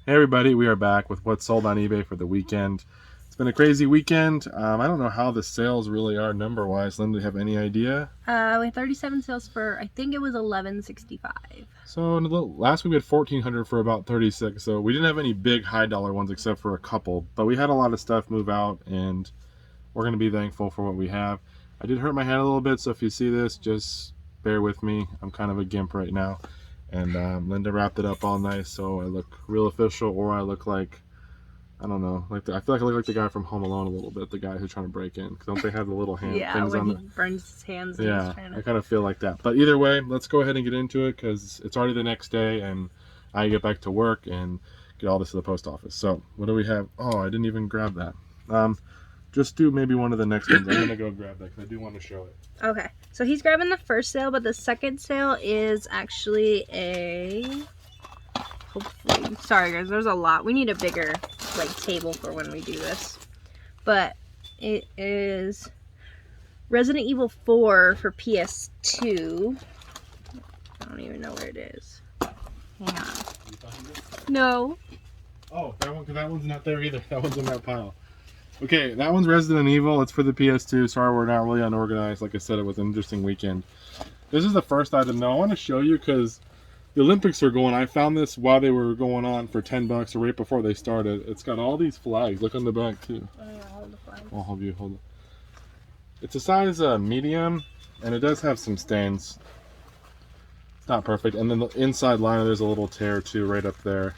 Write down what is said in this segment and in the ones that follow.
Hey everybody, we are back with what's sold on eBay for the weekend. It's been a crazy weekend. I don't know how the sales really are number-wise. Linda, do you have any idea? We had 37 sales for, I think it was $11.65. So last week we had 1,400 for about 36. So we didn't have any big high dollar ones except for a couple. But we had a lot of stuff move out, and we're going to be thankful for what we have. I did hurt my hand a little bit, so if you see this, just bear with me. I'm kind of a gimp right now. And Linda wrapped it up all nice, so I look real official, or I look like, I don't know, I feel like I look like the guy from Home Alone a little bit, the guy who's trying to break in. Because don't they have the little hand things when on he the... burns his hands. And Yeah, he's trying to... I kind of feel like that. But either way, let's go ahead and get into it, because it's already the next day, and I get back to work and get all this to the post office. So, what do we have? Oh, I didn't even grab that. Just do maybe one of the next ones. I'm going to go grab that, because I do want to show it. Okay, so he's grabbing the first sale, but the second sale is actually a... Hopefully, sorry guys, there's a lot. We need a bigger table for when we do this. But it is Resident Evil 4 for PS2. I don't even know where it is. Hang on. No. Oh, that one's not there either. That one's in that pile. Okay, that one's Resident Evil. It's for the PS2. Sorry, we're not really unorganized. Like I said, it was an interesting weekend. This is the first item, though. I want to show you because the Olympics are going. I found this while they were going on for $10 or right before they started. It's got all these flags. Look on the back, too. Oh, yeah, hold the flag. I'll hold you. Hold it. It's a size medium, and it does have some stains. It's not perfect. And then the inside liner, there's a little tear, too, right up there.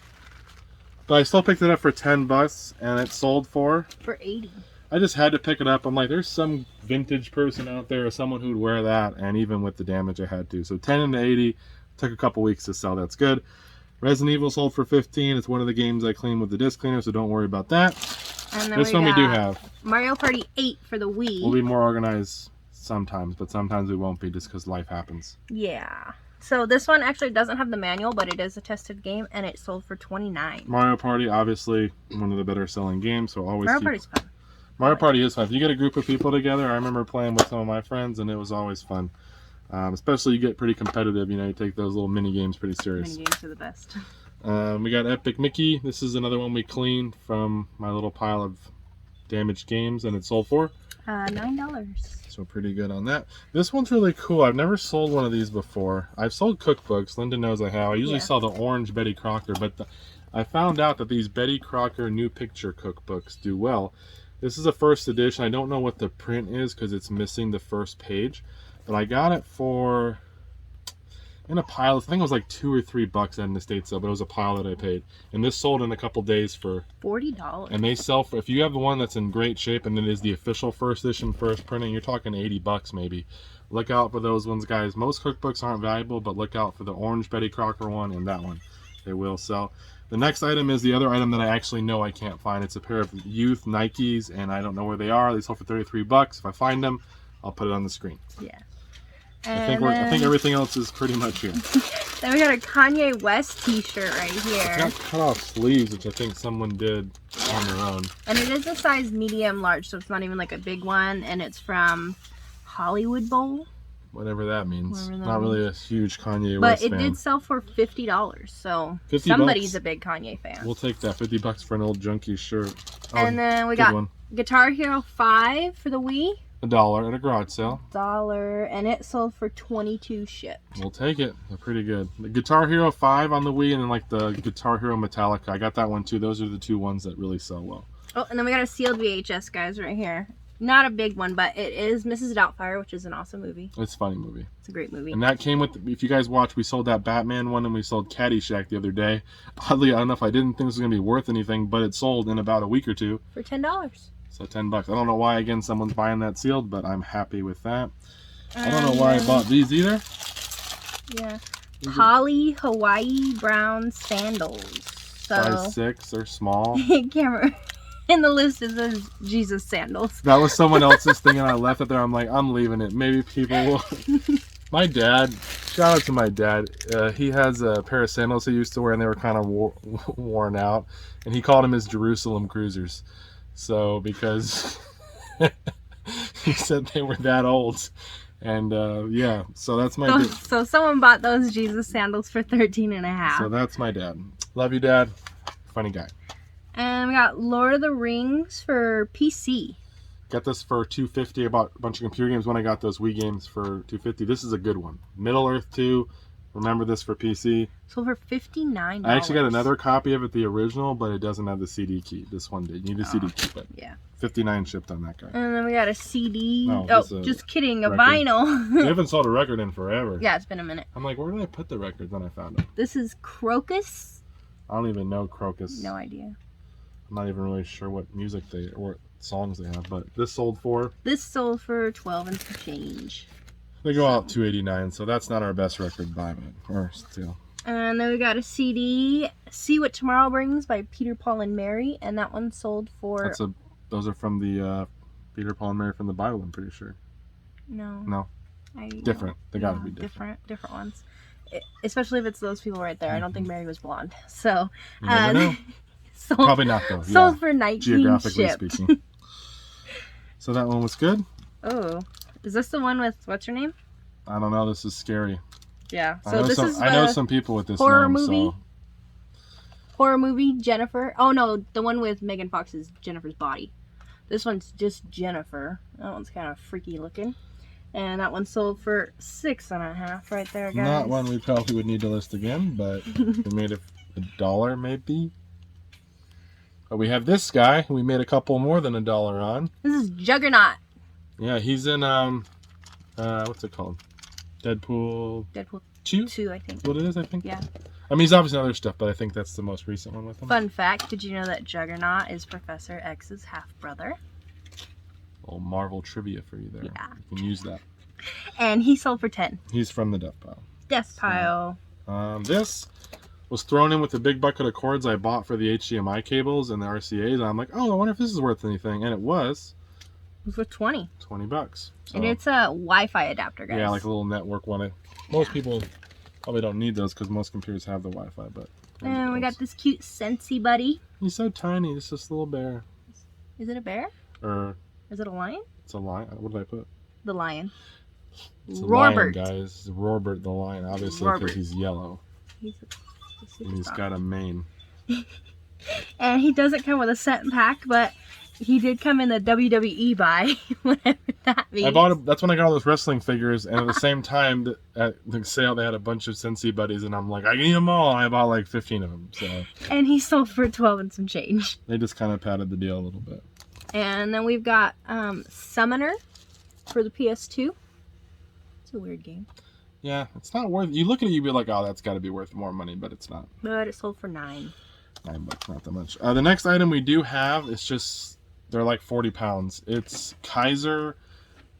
But I still picked it up for $10, and it sold for $80. I just had to pick it up. I'm like, there's some vintage person out there or someone who'd wear that, and even with the damage I had to. So 10 into 80, took a couple weeks to sell. That's good. Resident Evil sold for 15. It's one of the games I clean with the disc cleaner, so don't worry about that. And then this one we do have. Mario Party 8 for the Wii. We'll be more organized sometimes, but sometimes we won't be just because life happens. Yeah. So this one actually doesn't have the manual, but it is a tested game, and it sold for $29. Mario Party, obviously one of the better selling games, so always Mario Party's fun. Mario Party is fun. If you get a group of people together, I remember playing with some of my friends, and it was always fun. Especially you get pretty competitive, you take those little mini games pretty serious. Mini games are the best. We got Epic Mickey. This is another one we cleaned from my little pile of damaged games, and it sold for $9. So pretty good on that. This one's really cool. I've never sold one of these before. I've sold cookbooks. Linda knows I have. I usually sell the orange Betty Crocker, but I found out that these Betty Crocker new picture cookbooks do well. This is a first edition. I don't know what the print is because it's missing the first page, but I got it for in a pile. I think it was like $2 or $3 at an estate sale, but it was a pile that I paid. And this sold in a couple days for $40. And they sell for, if you have the one that's in great shape and it is the official first edition first printing, you're talking $80 maybe. Look out for those ones, guys. Most cookbooks aren't valuable, but look out for the orange Betty Crocker one and that one. They will sell. The next item is the other item that I actually know I can't find. It's a pair of youth Nikes, and I don't know where they are. They sold for $33. If I find them, I'll put it on the screen. Yeah. I think everything else is pretty much here. Then we got a Kanye West t-shirt right here. It's got cut off sleeves, which I think someone did on their own. And it is a size medium large, so it's not even like a big one. And it's from Hollywood Bowl. Whatever that means. Not really a huge Kanye West fan. But it did sell for $50, so $50? Somebody's a big Kanye fan. We'll take that. $50 for an old junkie shirt. And then we got Guitar Hero 5 for the Wii. $1 at a garage sale. $1, and it sold for $22 shipped. We'll take it. They're pretty good. The Guitar Hero 5 on the Wii, and then like the Guitar Hero Metallica. I got that one too. Those are the two ones that really sell well. Oh, and then we got a sealed VHS, guys, right here. Not a big one, but it is Mrs. Doubtfire, which is an awesome movie. It's a funny movie. It's a great movie. And that came with, if you guys watch, we sold that Batman one and we sold Caddyshack the other day. Oddly enough, I didn't think this was going to be worth anything, but it sold in about a week or two. For $10. So $10. I don't know why, again, someone's buying that sealed, but I'm happy with that. I don't know why I bought these either. Yeah. Holly Hawaii Brown Sandals. So, size 6, they're small. Camera. In the list it says Jesus sandals. That was someone else's thing and I left it there. I'm like, I'm leaving it. Maybe people will. My dad, shout out to my dad. He has a pair of sandals he used to wear and they were kind of worn out. And he called them his Jerusalem Cruisers. So, because he said they were that old. And yeah, so that's my so someone bought those Jesus sandals for $13.50. So that's my dad. Love you, Dad. Funny guy. And we got Lord of the Rings for PC. Got this for $250. I bought a bunch of computer games when I got those Wii games for $250. This is a good one. Middle Earth 2. Remember this for PC. Sold for $59. I actually got another copy of it, the original, but it doesn't have the CD key. This one did. You need a CD key, but yeah. $59 shipped on that guy. And then we got a CD. No, just kidding. A record. Vinyl. We haven't sold a record in forever. Yeah, it's been a minute. I'm like, where did I put the records? Then I found them. This is Crocus. I don't even know Crocus. No idea. I'm not even really sure what music or what songs they have, but this sold for. This sold for 12 and some change. They go out $289, so that's not our best record buy, or still. And then we got a CD, See What Tomorrow Brings by Peter, Paul, and Mary, and that one sold for. Those are from the Peter, Paul, and Mary from the Bible. I'm pretty sure. No. Different. They got to be different. Different ones. Especially if it's those people right there. I don't think Mary was blonde. So. You never know. Sold, probably not though. Sold for 19 geographically shipped. speaking. So that one was good. Oh, is this the one with what's her name? I don't know. This is scary. Yeah. So I know some people with this horror name. Movie. So. Horror movie Jennifer. Oh no, the one with Megan Fox is Jennifer's Body. This one's just Jennifer. That one's kind of freaky looking. And that one sold for $6.50 right there, guys. Not one we probably would need to list again, but we made it $1 maybe. But we have this guy. We made a couple more than $1 on. This is Juggernaut. Yeah, he's in what's it called? Deadpool 2, I think. What it is, I think. Yeah. I mean, he's obviously in other stuff, but I think that's the most recent one with him. Fun fact: did you know that Juggernaut is Professor X's half brother? Little Marvel trivia for you there. Yeah. You can use that. And he sold for 10. He's from the Death Pile. Death Pile. This was thrown in with a big bucket of cords I bought for the HDMI cables and the RCAs. And I'm like, oh, I wonder if this is worth anything. And it was. It was worth $20. $20. So, And it's a Wi-Fi adapter, guys. Yeah, like a little network one. Most people probably don't need those because most computers have the Wi-Fi. But and we got this cute Scentsy buddy. He's so tiny. It's just a little bear. Is it a bear? Or is it a lion? It's a lion. What did I put? The lion. It's a Rorbert. lion, guys. It's Rorbert the lion, obviously, because he's yellow. And he's got a mane. And he doesn't come with a set pack, but he did come in the WWE buy, whatever that means. That's when I got all those wrestling figures, and at the same time, at the sale, they had a bunch of Scentsy buddies, and I'm like, I need them all. I bought like 15 of them. So. And he sold for 12 and some change. They just kind of padded the deal a little bit. And then we've got Summoner for the PS2. It's a weird game. Yeah, it's not worth. You look at it, you'd be like, oh, that's got to be worth more money, but it's not. But it sold for $9. $9, not that much. The next item we do have is just, they're like 40 pounds. It's Kaiser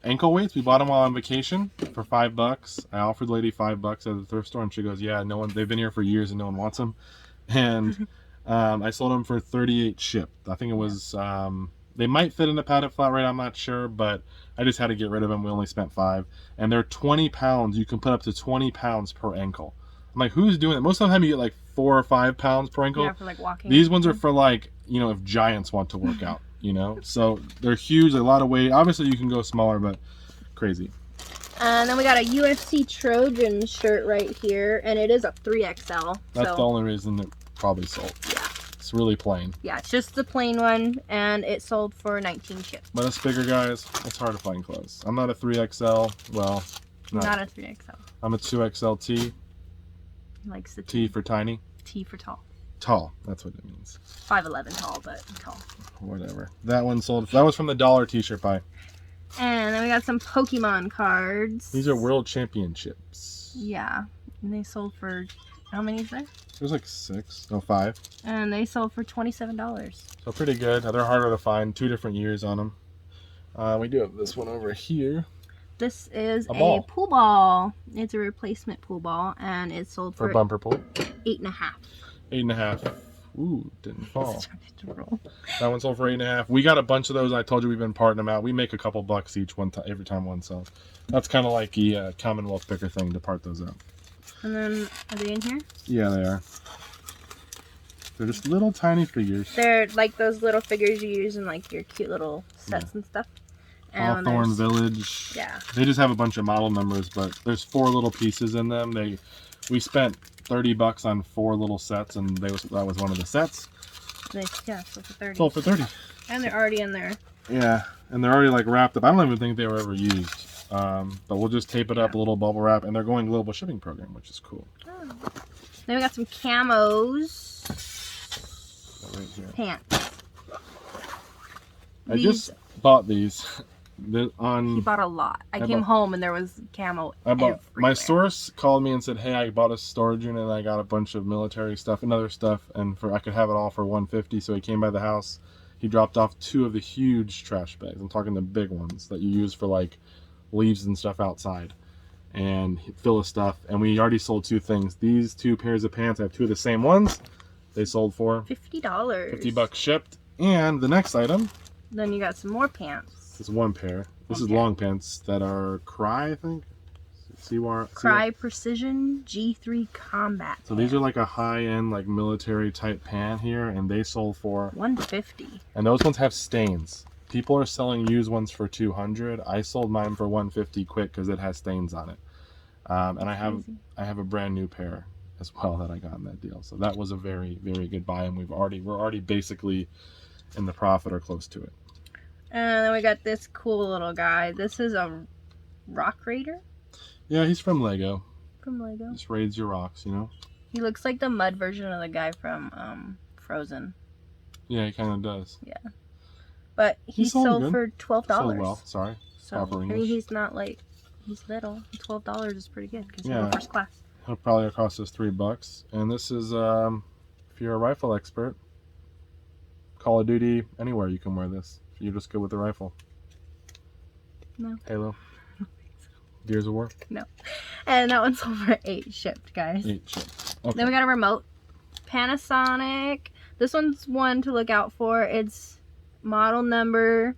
ankle weights. We bought them while on vacation for $5. I offered the lady $5 at the thrift store, and she goes, yeah, they've been here for years and no one wants them. And I sold them for 38 shipped. I think it was, they might fit in a padded flat rate, I'm not sure, but I just had to get rid of them. We only spent $5. And they're 20 pounds. You can put up to 20 pounds per ankle. I'm like, who's doing it? Most of the time you get like 4 or 5 pounds per ankle. Yeah, for like walking. These ones are for like, if giants want to work out, So they're huge, a lot of weight. Obviously you can go smaller, but crazy. And then we got a UFC Trojan shirt right here, and it is a 3XL. That's the only reason it probably sold. Yeah. It's really plain. Yeah, it's just the plain one, and it sold for 19 shipped. But us bigger guys, it's hard to find clothes. I'm not a 3XL. Well, not a 3XL. I'm a 2XL T. He likes the T for tiny. T for tall. Tall, that's what it means. 5'11" tall, but tall. Whatever. That one sold. That was from the dollar t-shirt buy. And then we got some Pokemon cards. These are World Championships. Yeah. And they sold for, how many is there? There's like 6. No, 5. And they sold for $27. So pretty good. They're harder to find. 2 different years on them. We do have this one over here. This is a pool ball. It's a replacement pool ball, and it sold for bumper pool. 8.5. 8.5. Ooh, didn't fall. That one sold for 8.5. We got a bunch of those. I told you we've been parting them out. We make a couple bucks each every time one sells. That's kind of like the Commonwealth picker thing to part those out. And then, are they in here? Yeah, they are. They're just little tiny figures. They're like those little figures you use in like your cute little sets and stuff. And Hawthorne Village. Yeah. They just have a bunch of model numbers, but there's 4 little pieces in them. We spent $30 on 4 little sets, and that was one of the sets. Yeah, so for 30. Sold for 30. And they're already in there. Yeah, and they're already like wrapped up. I don't even think they were ever used. But we'll just tape it up, a little bubble wrap, and they're going global shipping program, which is cool. Oh. Then we got some camos. Right here. Pants. I just bought these. He bought a lot. I came home and there was camo everywhere. My source called me and said, hey, I bought a storage unit and I got a bunch of military stuff and other stuff, and I could have it all for $150. So he came by the house. He dropped off 2 of the huge trash bags. I'm talking the big ones that you use for like leaves and stuff outside, and fill of stuff. And we already sold 2 things. These 2 pairs of pants, I have 2 of the same ones. They sold for $50. $50 shipped. And the next item, then you got some more pants. this is 1 pair. This is long pants that are Cry, I think. Cry Precision G3 Combat. So these are like a high-end, like military type pant here, and they sold for $150. And those ones have stains. People are selling used ones for $200. I sold mine for $150 quick because it has stains on it. And I have a brand new pair as well that I got in that deal. So that was a very, very good buy, and we're already basically in the profit or close to it. And then we got this cool little guy. This is a rock raider. Yeah, he's from Lego. From Lego. Just raids your rocks, you know? He looks like the mud version of the guy from Frozen. Yeah, he kind of does. Yeah. But he sold for $12. Sold well, sorry. So, I mean, he's not like, he's little. $12 is pretty good because he's first class. It'll probably cost us $3. And this is, if you're a rifle expert, Call of Duty, anywhere you can wear this. If you're just good with the rifle. No. Halo. Gears of War? No. And that one sold for $8 shipped, guys. 8 shipped. Okay. Then we got a remote. Panasonic. This one's one to look out for. It's model number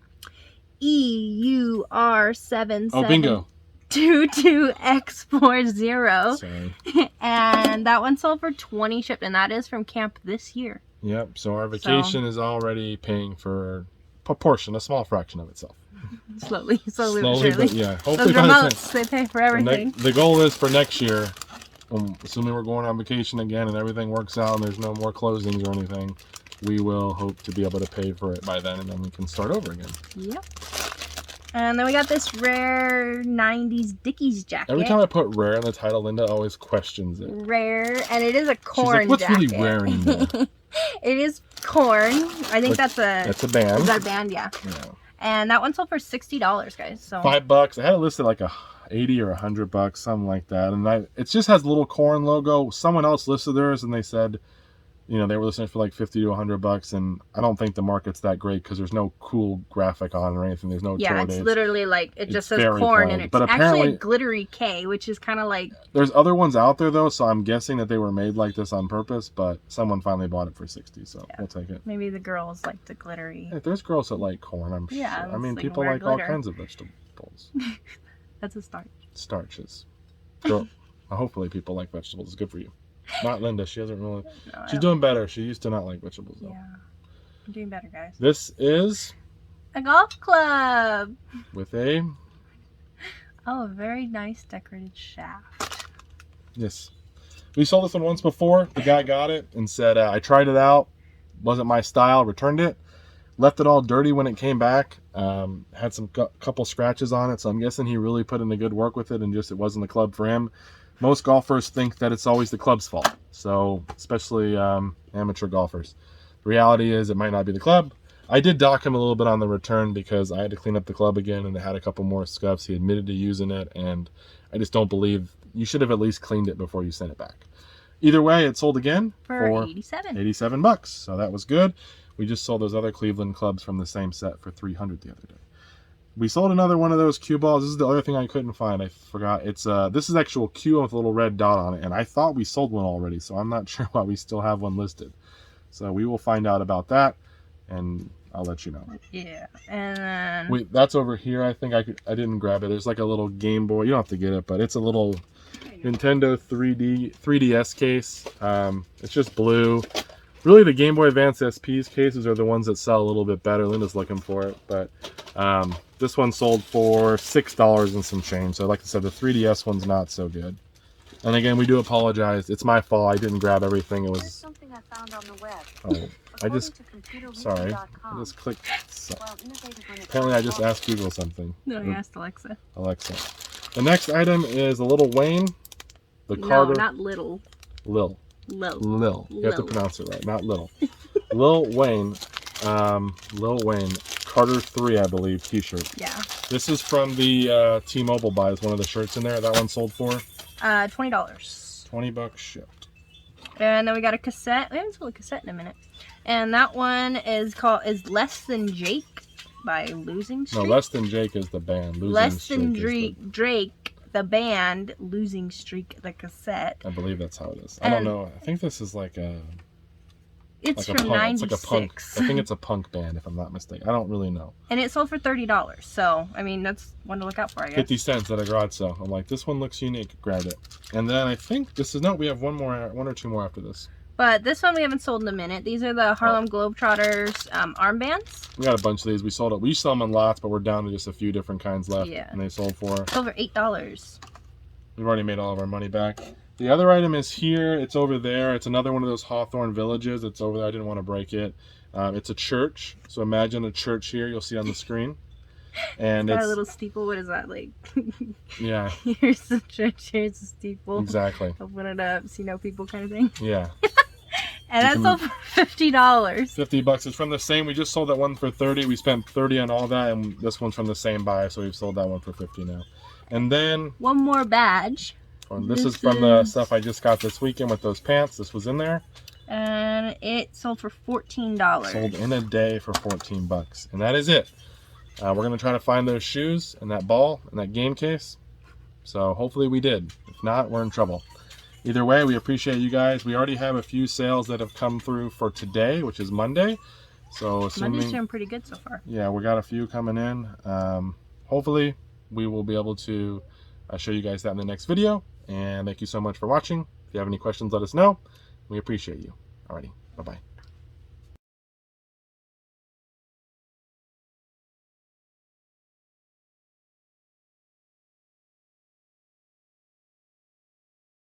EUR77. Oh, bingo. 22X40. Sorry. And that one sold for $20 shipped, and that is from camp this year. Yep. So our vacation is already paying for a small fraction of itself. Slowly, but surely. But yeah, hopefully those remotes, they pay for everything. The goal is for next year, assuming we're going on vacation again and everything works out and there's no more closings or anything, we will hope to be able to pay for it by then, and then we can start over again. Yep. And then we got this rare 90s Dickies jacket. Every time I put rare in the title, Linda always questions it. Rare, and it is a corn She's like, what's jacket. really rare in there? It is corn. I think that's a band. Is that a band? Yeah. And that one sold for $60, guys. So $5. I had it listed like $80 or $100, something like that. And it just has a little corn logo. Someone else listed theirs, and they said, you know, they were listing it for like $50 to $100, and I don't think the market's that great because there's no cool graphic on it or anything. There's no tour dates. It's literally like it just says corn, and it's actually a glittery K, which is kind of like. There's other ones out there though, so I'm guessing that they were made like this on purpose. But someone finally bought it for $60, so we'll take it. Maybe the girls like the glittery. Hey, there's girls that like corn. I'm sure. I mean, people like all kinds of vegetables. That's a starch. Starches. Girl, hopefully people like vegetables. It's good for you. Not Linda. She hasn't really. No, she's doing better. She used to not like vegetables though. Yeah, I'm doing better, guys. This is a golf club with a very nice decorated shaft. Yes, we sold this one once before. The guy got it and said, "I tried it out. Wasn't my style. Returned it. Left it all dirty when it came back. Had some couple scratches on it. So I'm guessing he really put in a good work with it, and just it wasn't the club for him." Most golfers think that it's always the club's fault, so especially amateur golfers. The reality is it might not be the club. I did dock him a little bit on the return because I had to clean up the club again, and it had a couple more scuffs. He admitted to using it, and I just don't believe you should have at least cleaned it before you sent it back. Either way, it sold again for $87. So that was good. We just sold those other Cleveland clubs from the same set for $300 the other day. We sold another one of those cue balls. This is the other thing I couldn't find. I forgot. It's this is actual cue with a little red dot on it, and I thought we sold one already, so I'm not sure why we still have one listed. So we will find out about that, and I'll let you know. Yeah, and then wait, that's over here. I think I didn't grab it. There's like a little Game Boy. You don't have to get it, but it's a little Nintendo 3DS case. It's just blue. Really, the Game Boy Advance SP's cases are the ones that sell a little bit better. Linda's looking for it, but this one sold for $6 and some change. So like I said, the 3DS one's not so good. And again, we do apologize. It's my fault. I didn't grab everything. It Here's was. something I found on the web. Oh, I just. Sorry. I just clicked. Apparently, I just asked Google something. No, I asked Alexa. Alexa. The next item is a little Wayne. The No, Carter. not little. Lil. Lil. You have to pronounce it right, not little. Lil Wayne. Lil Wayne. Carter 3, I believe, t-shirt. Yeah. This is from the T-Mobile buys, one of the shirts in there. That one sold for? $20. $20 shipped. And then we got a cassette. We haven't sold a cassette in a minute. And that one is Less Than Jake by Losing Streak. No, Less Than Jake is the band. Less Than Drake, the band. Losing Streak, the cassette. I believe that's how it is. I don't know. I think this is like a... It's like from a punk. 96. It's like a punk. I think it's a punk band, if I'm not mistaken. I don't really know. And it sold for $30. So, I mean, that's one to look out for, I guess. 50 cents at a garage sale. I'm like, this one looks unique. Grab it. And then I think this is... No, we have one or two more after this. But this one we haven't sold in a minute. These are the Harlem Globetrotters armbands. We got a bunch of these. We sold it. We sell them in lots, but we're down to just a few different kinds left. Yeah. And they sold for... Sold for $8. We've already made all of our money back. The other item is here. It's over there. It's another one of those Hawthorne villages. It's over there. I didn't want to break it. It's a church. So imagine a church here. You'll see on the screen. And It's got it's a little steeple. What is that like? Yeah. Here's the church. Here's the steeple. Exactly. Open it up. See no people kind of thing. Yeah. And that sold for $50. $50. It's from the same. We just sold that one for 30. We spent 30 on all that, and this one's from the same buy, so we've sold that one for 50 now. And then one more badge. This is from the stuff I just got this weekend with those pants. This was in there. And it sold for $14. Sold in a day for $14. And that is it. We're going to try to find those shoes and that ball and that game case. So hopefully we did. If not, we're in trouble. Either way, we appreciate you guys. We already have a few sales that have come through for today, which is Monday. So assuming... Monday's doing pretty good so far. Yeah, we got a few coming in. Hopefully we will be able to show you guys that in the next video. And thank you so much for watching. If you have any questions, let us know. We appreciate you. Alrighty, bye-bye.